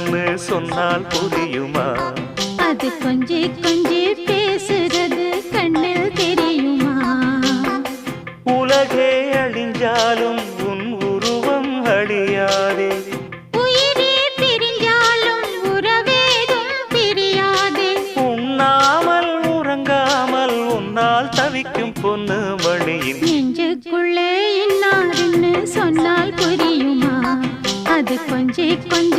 இன்னாருன்னு சொன்னால் புரியுமா? அது கொஞ்சி கொஞ்சி பேசுறது கண்ணில் தெரியுமா? உலகே அழிஞ்சாலும் உன் உருவம் அழியாதே. உயிரே பிரிஞ்சாலும் உறவேதும் பிரியாதே. உண்ணாமல் உறங்காமல் உன்னால் தவிக்கும் பொண்ணு மணியின் நெஞ்சுக்குள்ளே இன்னாருன்னு சொன்னால் புரியுமா? அது கொஞ்சி கொஞ்சி